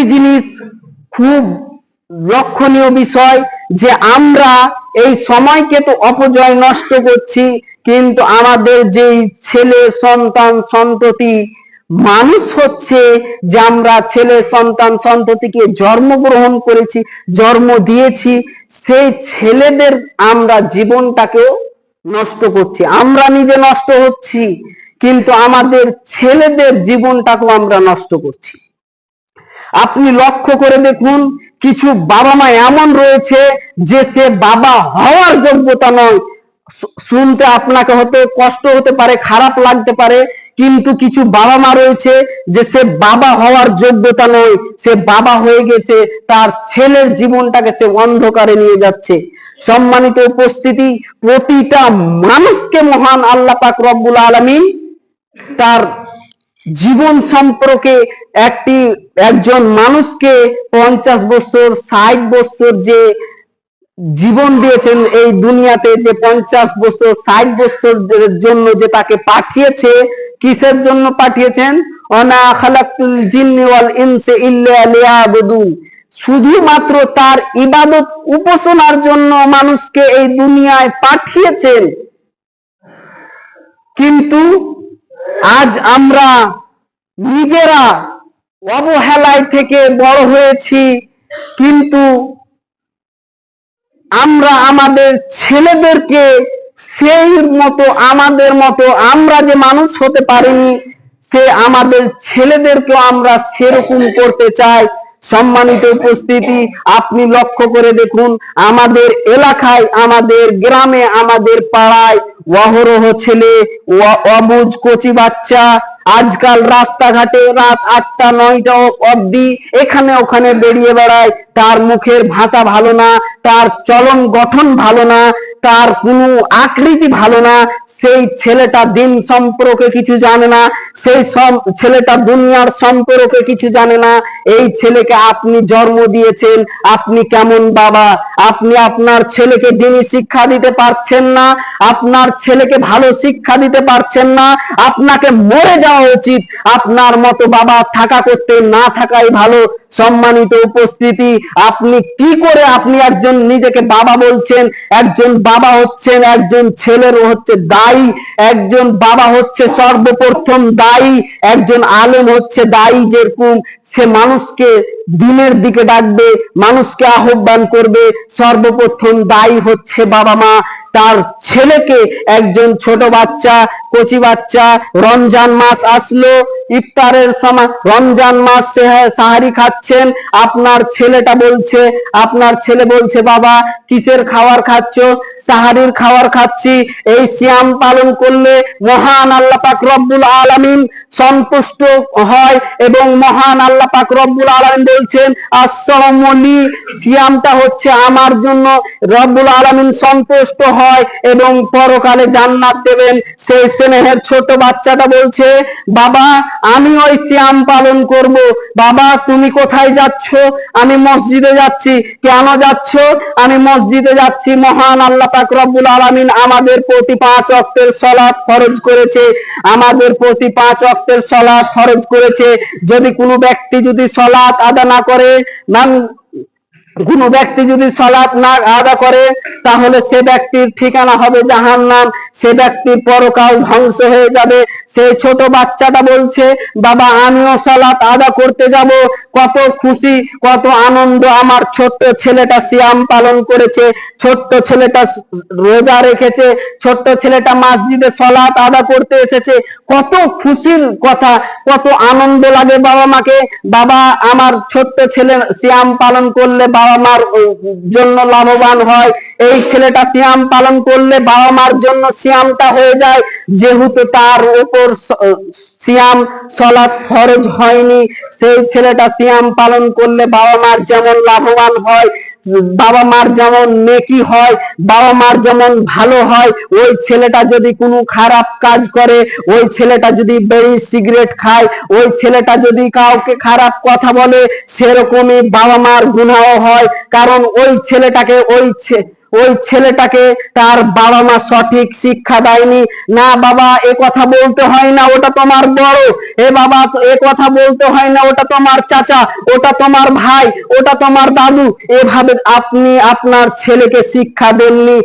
জিনিস খুব লক্ষণীয় বিষয় যে আমরা এই সময়কে তো অপচয় নষ্ট করছি, কিন্তু আমাদের যেই ছেলে সন্তান সন্ততি মানুষ হচ্ছে, যে আমরা ছেলে সন্তান সন্ততিকে জন্মগ্রহণ করেছি, জন্ম দিয়েছি, সেই ছেলেদের আমরা জীবনটাকেও নষ্ট করছি। আমরা নিজে নষ্ট হচ্ছি, কিন্তু আমাদের ছেলেদের জীবনটাকেও আমরা নষ্ট করছি। আপনি লক্ষ্য করে দেখুন, কিছু বাবা মা এমন রয়েছে যে সে বাবা হওয়ার যোগ্যতা নয়। শুনতে আপনাকে হয়তো কষ্ট হতে পারে, খারাপ লাগতে পারে, কিন্তু কিছু বাবা মা রয়েছে যে সে বাবা হওয়ার যোগ্যতা নয়, সে বাবা হয়ে গেছে, তার ছেলের জীবনটাকে সে অন্ধকারে নিয়ে যাচ্ছে। সম্মানিত উপস্থিতি, প্রতিটা মানুষকে মহান আল্লাহ পাক রব্বুল আলামিন তার জীবন সম্পর্কে একজন মানুষকে 50 বছর 60 বছর যে জীবন দিয়েছেন এই দুনিয়াতে, যে 50 বছর 60 বছরের জন্য যে তাকে পাঠিয়েছে, কিসের জন্য পাঠিয়েছেন? ওয়ামা খালাকতুল জিন্নি ওয়াল ইনসা ইল্লা লিয়াবুদুন, শুধুমাত্র তার ইবাদত উপাসনার জন্য মানুষকে এই দুনিয়ায় পাঠিয়েছেন। কিন্তু আজ আমরা নিজেরা অবহেলায় থেকে বড় হয়েছি, কিন্তু আমরা আমাদের ছেলেদেরকে সেই মতো, আমাদের মতো আমরা যে মানুষ হতে পারিনি, সে আমাদের ছেলেদেরকেও আমরা সেরকম করতে চাই। সম্মানিত উপস্থিতি, আপনি লক্ষ্য করে দেখুন, আমাদের এলাকায়, আমাদের গ্রামে, আমাদের পাড়ায় অহরহ ছেলে, অবুঝ কচি বাচ্চা আজকাল রাস্তাঘাটে রাত 8টা 9টা অবধি এখানে ওখানে বেরিয়ে বেড়ায়। তার মুখের ভাষা ভালো না, তার চলন গঠন ভালো না, তার কোনো আকৃতি ভালো না। সেই ছেলেটা দিন সম্পর্কে কিছু জানে না, সেই ছেলেটা দুনিয়ার সম্পর্কে কিছু জানে না। এই ছেলেকে আপনি জন্ম দিয়েছেন, আপনি কেমন বাবা? আপনি আপনার ছেলেকে দিনী শিক্ষা দিতে পারছেন না, আপনার ছেলেকে ভালো শিক্ষা দিতে পারছেন না। আপনাকে মরে যাওয়া উচিত, আপনার মতো বাবা থাকা করতে না থাকাই ভালো। সম্মানিত উপস্থিতি, আপনি কি করে আপনি একজন নিজেকে বাবা বলছেন? একজন বাবা হচ্ছেন, একজন ছেলের হচ্ছে দায়ী, একজন বাবা হচ্ছে সর্বপ্রথম দায়ী, একজন আলেম হচ্ছে দায়ী। যেরকম সে মানুষকে দিনের দিকে ডাকবে, মানুষকে আহ্বান করবে, সর্বপ্রথম দায়ী হচ্ছে বাবা মা। তার ছেলেকে, একজন ছোট বাচ্চা, কচি বাচ্চা, রমজান মাস আসলো, ইফতারের সময় রমজান মাস সাহারি খাচ্ছেন, আপনার ছেলেটা বলছে, আপনার ছেলে বলছে, বাবা কিসের খাবার খাচ্ছ? সাহারির খাবার খাচ্ছি। এই সিয়াম পালন করলে মহান আল্লাহ পাক রব্বুল আলামিন সন্তুষ্ট হয়, এবং মহান আল্লাহ পাক রব্বুল আলামিন বলছেন, as-সাওমু লি, সিয়ামটা হচ্ছে আমার জন্য, রব্বুল আলামিন সন্তুষ্ট হয় এবং পরকালে জান্নাত দেবেন। সেই স্নেহের ছোট বাচ্চাটা বলছে, বাবা আমি ওই সিয়াম পালন করব। বাবা তুমি কোথায় যাচ্ছ? আমি মসজিদে যাচ্ছি। কেন যাচ্ছ? আমি মসজিদে যাচ্ছি, মহান আল্লাহ পাক রব্বুল আলামিন আমাদের প্রতি 5 ওয়াক্তের সালাত ফরজ করেছে, আমাদের প্রতি 5 ওয়াক্তের সালাত ফরজ করেছে। যদি কোনো ব্যক্তি যদি সালাত আদা না করে, কোন ব্যক্তি যদি সালাত না আদা করে, তাহলে সে ব্যক্তির ঠিকানা হবে জাহান্নাম, সে ব্যক্তির পরকাল ধ্বংস হয়ে যাবে। সেই ছোট বাচ্চাটা বলছে, বাবা আমিও সালাত আদা করতে যাব। কত খুশি, কত আনন্দ, আমার ছোট্ট ছেলেটা সিয়াম পালন করেছে, ছোট্ট ছেলেটা রোজা রেখেছে, ছোট্ট ছেলেটা মসজিদে সালাত আদা করতে এসেছে। কত খুশির কথা, কত আনন্দ লাগে বাবা মাকে। বাবা আমার ছোট্ট ছেলে সিয়াম পালন করলে বাবা মার জন্য লাভবান হয়, এই ছেলেটা সিয়াম পালন করলে বাবা মার জন্য সিয়ামটা হয়ে যায়, যেহেতু তার উপর সিয়াম সালাত ফরজ হয়নি। সেই ছেলেটা সিয়াম পালন করলে বাবা মার যেমন লাভবান হয়, বাবা মার যেমন নেকি হয়, বাবা মার যেমন ভালো হয়, ওই ছেলেটা যদি কোনো খারাপ কাজ করে, ওই ছেলেটা যদি বিড়ি সিগারেট খায়, ওই ছেলেটা যদি কাউকে খারাপ কথা বলে, সেরকমই বাবা মার গুনাহ হয়। কারণ ওই ছেলেটাকে ওই ছেলেটাকে তার বাবা মা সঠিক শিক্ষা দেয়নি। না বাবা এ কথা বলতে হয় না, ওটা তোমার বড়। এ বাবা এ কথা বলতে হয় না, ওটা তোমার চাচা, ওটা তোমার ভাই, ওটা তোমার দাদু। এভাবে আপনি আপনার ছেলেকে শিক্ষা দেননি।